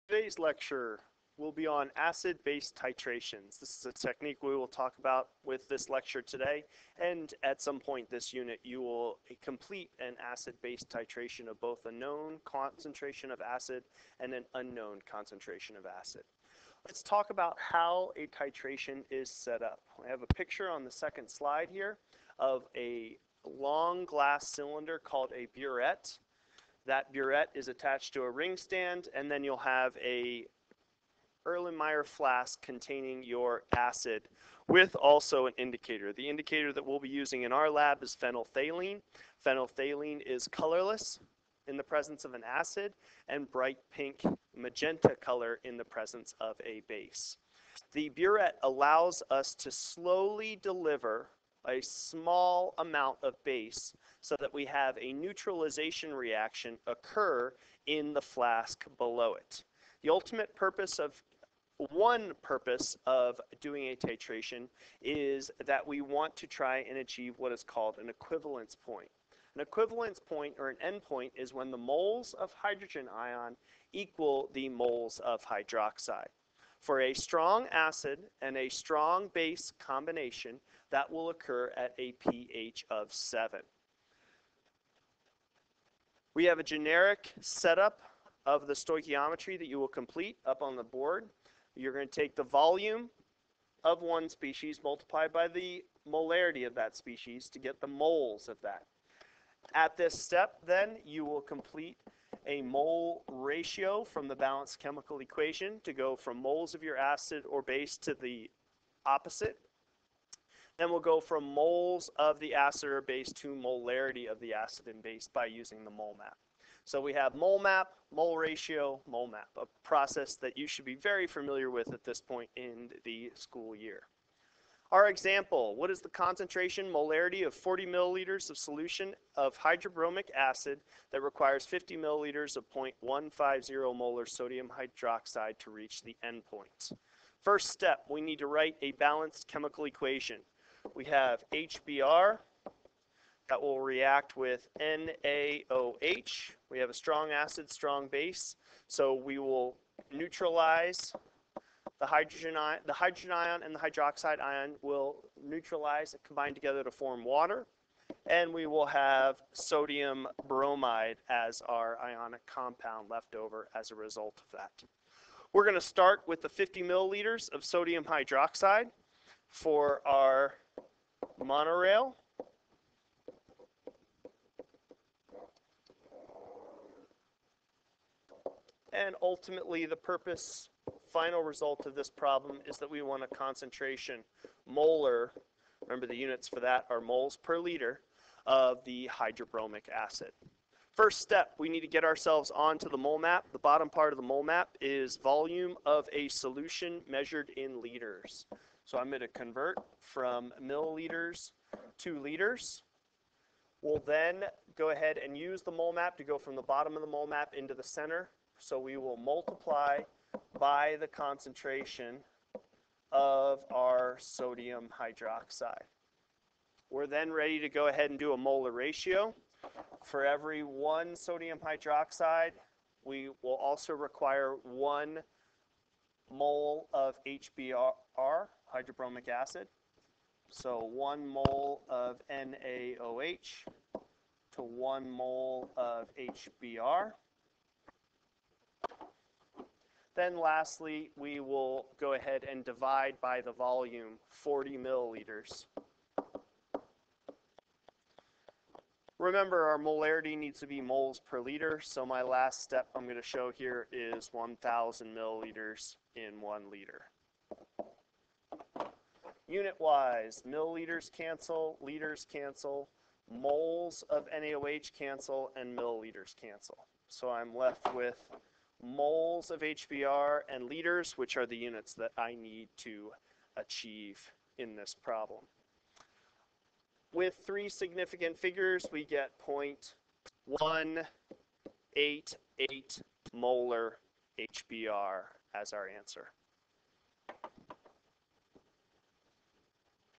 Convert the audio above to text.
Today's lecture will be on acid-base titrations. This is a technique we will talk about with this lecture today, and at some point this unit you will complete an acid-base titration of both a known concentration of acid and an unknown concentration of acid. Let's talk about how a titration is set up. I have a picture on the second slide here of a long glass cylinder called a burette. That burette is attached to a ring stand, and then you'll have a Erlenmeyer flask containing your acid with also an indicator. The indicator that we'll be using in our lab is phenolphthalein. Phenolphthalein is colorless in the presence of an acid and bright pink magenta color in the presence of a base. The burette allows us to slowly deliver a small amount of base so that we have a neutralization reaction occur in the flask below it. The ultimate purpose of one purpose of doing a titration is that we want to try and achieve what is called an equivalence point. An equivalence point or an endpoint is when the moles of hydrogen ion equal the moles of hydroxide. For a strong acid and a strong base combination, that will occur at a pH of 7. We have a generic setup of the stoichiometry that you will complete up on the board. You're going to take the volume of one species multiplied by the molarity of that species to get the moles of that. At this step, then, you will complete a mole ratio from the balanced chemical equation to go from moles of your acid or base to the opposite. Then we'll go from moles of the acid or base to molarity of the acid and base by using the mole map. So we have mole map, mole ratio, mole map, a process that you should be very familiar with at this point in the school year. Our example, what is the concentration molarity of 40 milliliters of solution of hydrobromic acid that requires 50 milliliters of 0.150 molar sodium hydroxide to reach the endpoint? First step, we need to write a balanced chemical equation. We have HBr that will react with NaOH. We have a strong acid, strong base, so we will neutralize the hydrogen ion and the hydroxide ion will neutralize and combine together to form water, and we will have sodium bromide as our ionic compound left over as a result of that. We're going to start with the 50 milliliters of sodium hydroxide for our monorail. And ultimately, the final result of this problem is that we want a concentration molar, remember the units for that are moles per liter, of the hydrobromic acid. First step, we need to get ourselves onto the mole map. The bottom part of the mole map is volume of a solution measured in liters. So I'm going to convert from milliliters to liters. We'll then go ahead and use the mole map to go from the bottom of the mole map into the center. So we will multiply by the concentration of our sodium hydroxide. We're then ready to go ahead and do a molar ratio. For every 1 sodium hydroxide, we will also require 1 mole of HBr, hydrobromic acid. So 1 mole of NaOH to 1 mole of HBr. Then lastly, we will go ahead and divide by the volume, 40 milliliters. Remember, our molarity needs to be moles per liter, so my last step I'm going to show here is 1,000 milliliters in 1 liter. Unit-wise, milliliters cancel, liters cancel, moles of NaOH cancel, and milliliters cancel. So I'm left with moles of HBr and liters, which are the units that I need to achieve in this problem. With 3 significant figures, we get 0.188 molar HBr as our answer.